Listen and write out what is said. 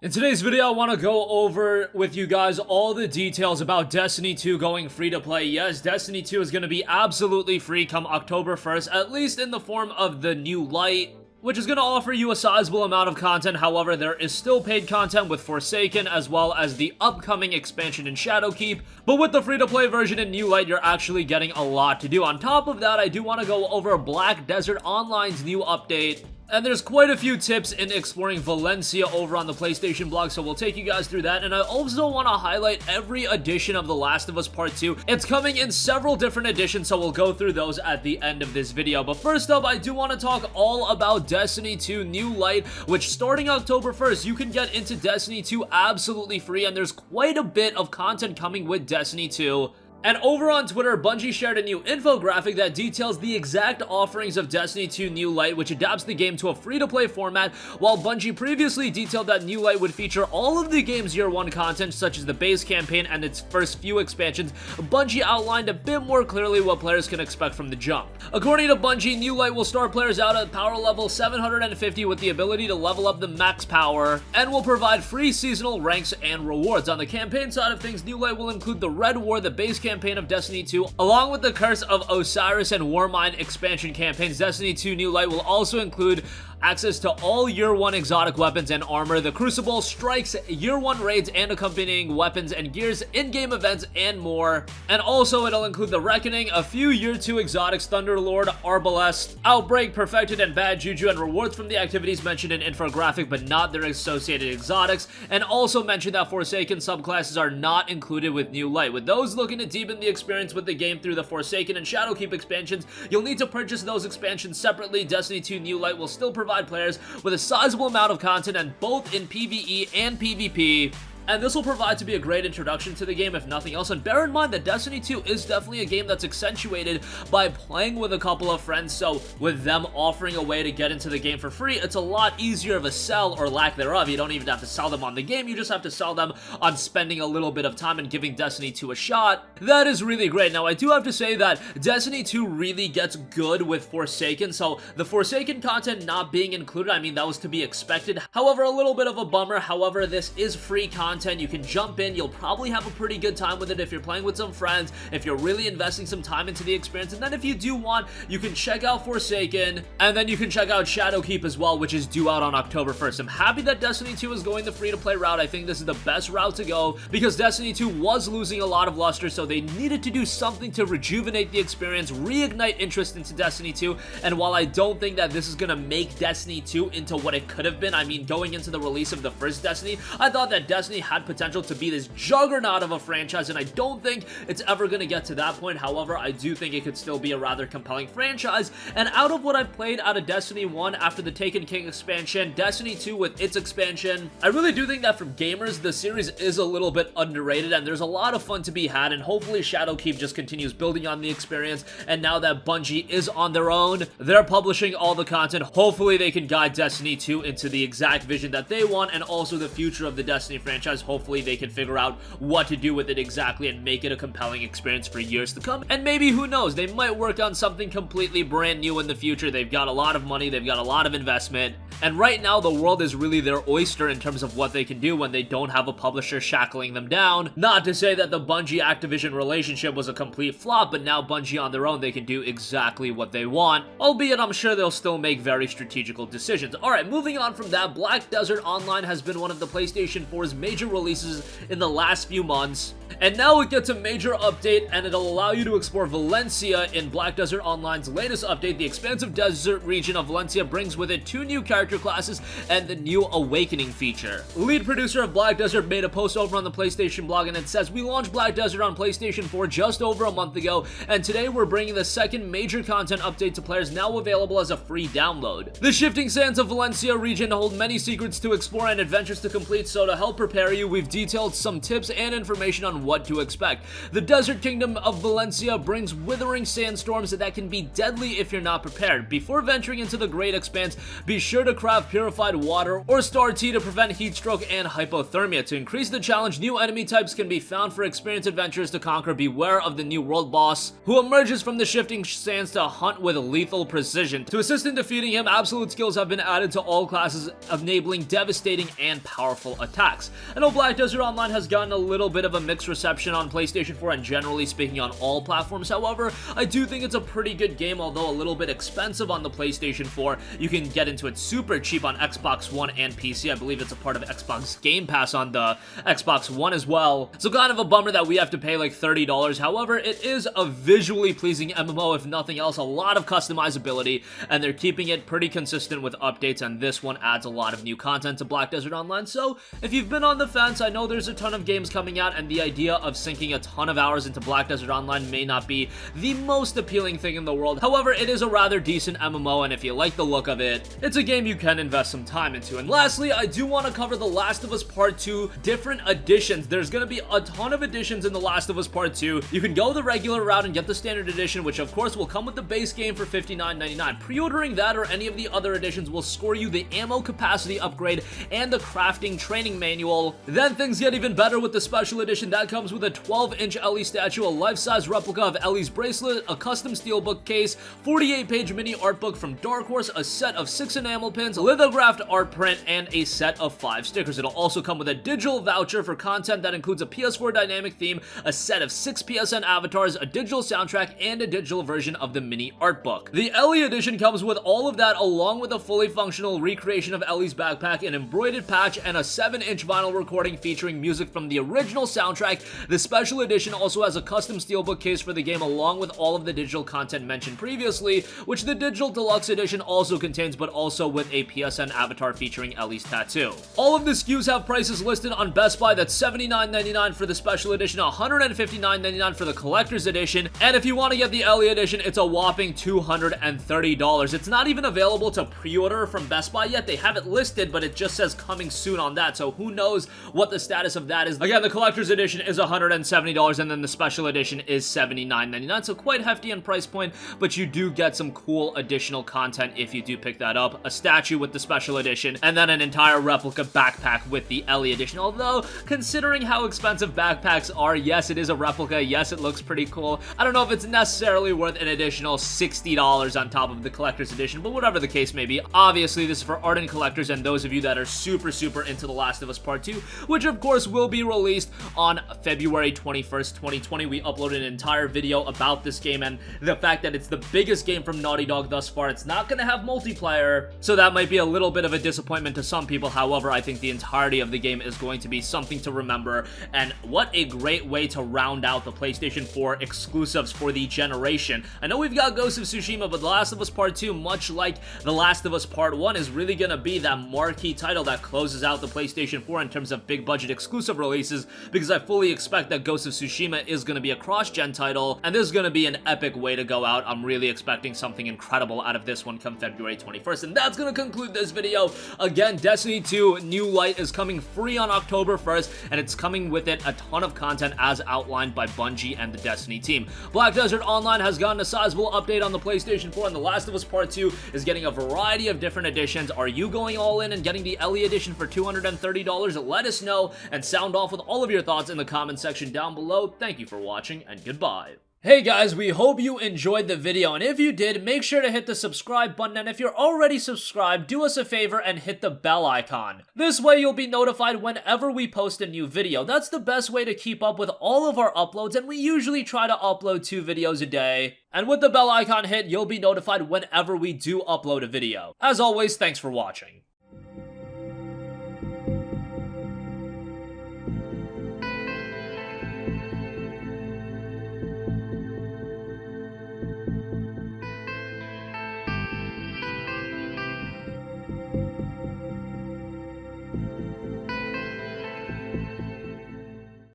In today's video, I want to go over with you guys all the details about Destiny 2 going free to play. Yes, Destiny 2 is going to be absolutely free come October 1st, at least in the form of the new light, which is going to offer you a sizable amount of content. However, there is still paid content with Forsaken, as well as the upcoming expansion in Shadowkeep. But with the free-to-play version in New Light, you're actually getting a lot to do. On top of that, I do want to go over Black Desert Online's new update. And there's quite a few tips in exploring Valencia over on the PlayStation blog, so we'll take you guys through that. And I also want to highlight every edition of The Last of Us Part 2. It's coming in several different editions, so we'll go through those at the end of this video. But first up, I do want to talk all about Destiny 2 New Light, which starting October 1st, you can get into Destiny 2 absolutely free, and there's quite a bit of content coming with Destiny 2. And over on Twitter, Bungie shared a new infographic that details the exact offerings of Destiny 2 New Light, which adapts the game to a free-to-play format. While Bungie previously detailed that New Light would feature all of the game's Year 1 content, such as the base campaign and its first few expansions, Bungie outlined a bit more clearly what players can expect from the jump. According to Bungie, New Light will start players out at power level 750 with the ability to level up the max power, and will provide free seasonal ranks and rewards. On the campaign side of things, New Light will include the Red War, the base campaign of Destiny 2, along with the Curse of Osiris and Warmind expansion campaigns. Destiny 2 New Light will also include access to all Year 1 exotic weapons and armor, the Crucible, Strikes, Year 1 raids and accompanying weapons and gears, in-game events, and more. And also it'll include the Reckoning, a few Year 2 exotics, Thunderlord, Arbalest, Outbreak, Perfected, and Bad Juju, and rewards from the activities mentioned in infographic but not their associated exotics. And also mention that Forsaken subclasses are not included with New Light. With those looking to deepen the experience with the game through the Forsaken and Shadowkeep expansions, you'll need to purchase those expansions separately. Destiny 2 New Light will still provide players with a sizable amount of content, and both in PvE and PvP. And this will provide to be a great introduction to the game, if nothing else. And bear in mind that Destiny 2 is definitely a game that's accentuated by playing with a couple of friends, so with them offering a way to get into the game for free, it's a lot easier of a sell, or lack thereof. You don't even have to sell them on the game, you just have to sell them on spending a little bit of time and giving Destiny 2 a shot. That is really great. Now, I do have to say that Destiny 2 really gets good with Forsaken, so the Forsaken content not being included, I mean, that was to be expected. However, a little bit of a bummer. However, this is free content. You can jump in, you'll probably have a pretty good time with it if you're playing with some friends, if you're really investing some time into the experience. And then if you do want, you can check out Forsaken, and then you can check out Shadowkeep as well, which is due out on October 1st. I'm happy that Destiny 2 is going the free-to-play route. I think this is the best route to go, because Destiny 2 was losing a lot of luster, so they needed to do something to rejuvenate the experience, reignite interest into Destiny 2. And while I don't think that this is gonna make Destiny 2 into what it could have been, I mean, going into the release of the first Destiny, I thought that Destiny had potential to be this juggernaut of a franchise, and I don't think it's ever going to get to that point. However, I do think it could still be a rather compelling franchise. And out of what I've played out of Destiny 1 after the Taken King expansion, Destiny 2 with its expansion, I really do think that for gamers, the series is a little bit underrated, and there's a lot of fun to be had. And hopefully Shadowkeep just continues building on the experience, and now that Bungie is on their own, they're publishing all the content. Hopefully they can guide Destiny 2 into the exact vision that they want, and also the future of the Destiny franchise. Hopefully they can figure out what to do with it exactly and make it a compelling experience for years to come. And maybe, who knows, they might work on something completely brand new in the future. They've got a lot of money, they've got a lot of investment, and right now the world is really their oyster in terms of what they can do when they don't have a publisher shackling them down. Not to say that the Bungie-Activision relationship was a complete flop, but now Bungie on their own, they can do exactly what they want, albeit I'm sure they'll still make very strategical decisions. Alright, moving on from that, Black Desert Online has been one of the PlayStation 4's major releases in the last few months, and now it gets a major update, and it'll allow you to explore Valencia in Black Desert Online's latest update. The expansive desert region of Valencia brings with it 2 new character classes and the new Awakening feature. Lead producer of Black Desert made a post over on the PlayStation blog, and it says, "We launched Black Desert on PlayStation 4 just over a month ago, and today we're bringing the second major content update to players, now available as a free download. The shifting sands of Valencia region hold many secrets to explore and adventures to complete, so to help prepare you, we've detailed some tips and information on what to expect. The desert kingdom of Valencia brings withering sandstorms that can be deadly if you're not prepared. Before venturing into the Great Expanse, be sure to craft purified water or star tea to prevent heat stroke and hypothermia. To increase the challenge, new enemy types can be found for experienced adventurers to conquer. Beware of the new world boss, who emerges from the shifting sands to hunt with lethal precision. To assist in defeating him, absolute skills have been added to all classes, enabling devastating and powerful attacks. I know Black Desert Online has gotten a little bit of a mixed reception on PlayStation 4 and generally speaking on all platforms. However, I do think it's a pretty good game, although a little bit expensive on the PlayStation 4. You can get into it super cheap on Xbox One and PC. I believe it's a part of Xbox Game Pass on the Xbox One as well. So kind of a bummer that we have to pay like $30. However, it is a visually pleasing MMO, if nothing else. A lot of customizability, and they're keeping it pretty consistent with updates, and this one adds a lot of new content to Black Desert Online. So if you've been on the fence, I know there's a ton of games coming out, and the idea of sinking a ton of hours into Black Desert Online may not be the most appealing thing in the world. However, it is a rather decent MMO, and if you like the look of it, it's a game you can invest some time into. And lastly, I do want to cover The Last of Us Part 2 different editions. There's going to be a ton of editions in The Last of Us Part 2. You can go the regular route and get the standard edition, which of course will come with the base game for $59.99. Pre-ordering that or any of the other editions will score you the ammo capacity upgrade and the crafting training manual. Then things get even better with the special edition. That comes with a 12-inch Ellie statue, a life-size replica of Ellie's bracelet, a custom steelbook case, 48-page mini art book from Dark Horse, a set of 6 enamel pins, a lithographed art print, and a set of 5 stickers. It'll also come with a digital voucher for content that includes a PS4 dynamic theme, a set of 6 PSN avatars, a digital soundtrack, and a digital version of the mini art book. The Ellie edition comes with all of that, along with a fully functional recreation of Ellie's backpack, an embroidered patch, and a 7-inch vinyl recording featuring music from the original soundtrack. The special edition also has a custom steelbook case for the game, along with all of the digital content mentioned previously, which the digital deluxe edition also contains, but also with a PSN avatar featuring Ellie's tattoo. All of the SKUs have prices listed on Best Buy. That's $79.99 for the special edition, $159.99 for the collector's edition, and if you want to get the Ellie edition, it's a whopping $230. It's not even available to pre-order from Best Buy yet. They have it listed, but it just says coming soon on that, so who knows what the status of that is. Again, the collector's edition is $170, and then the special edition is $79.99, so quite hefty in price point, but you do get some cool additional content if you do pick that up. A statue with the special edition, and then an entire replica backpack with the Ellie edition. Although, considering how expensive backpacks are, yes, it is a replica, yes, it looks pretty cool. I don't know if it's necessarily worth an additional $60 on top of the collector's edition, but whatever the case may be, obviously this is for ardent collectors and those of you that are super into The Last of Us Part 2, which of course will be released on February 21st, 2020. We uploaded an entire video about this game and the fact that it's the biggest game from Naughty Dog thus far. It's not going to have multiplayer, so that might be a little bit of a disappointment to some people. However, I think the entirety of the game is going to be something to remember, and what a great way to round out the PlayStation 4 exclusives for the generation. I know we've got Ghost of Tsushima, but The Last of Us Part 2, much like The Last of Us Part 1, is really going to be that marquee title that closes out the PlayStation 4 in terms of big budget exclusive releases, because I fully expect that Ghost of Tsushima is going to be a cross-gen title, and this is going to be an epic way to go out. I'm really expecting something incredible out of this one come February 21st, and that's going to conclude this video. Again, Destiny 2 New Light is coming free on October 1st, and it's coming with it a ton of content as outlined by Bungie and the Destiny team. Black Desert Online has gotten a sizable update on the PlayStation 4, and The Last of Us Part 2 is getting a variety of different editions. Are you going all in and getting the Ellie edition for $230? Let us know and sound off with all of your thoughts in the comment section down below. Thank you for watching, and goodbye. Hey guys, we hope you enjoyed the video, and if you did, make sure to hit the subscribe button, and if you're already subscribed, do us a favor and hit the bell icon. This way you'll be notified whenever we post a new video. That's the best way to keep up with all of our uploads, and we usually try to upload 2 videos a day. And with the bell icon hit, you'll be notified whenever we do upload a video. As always, thanks for watching.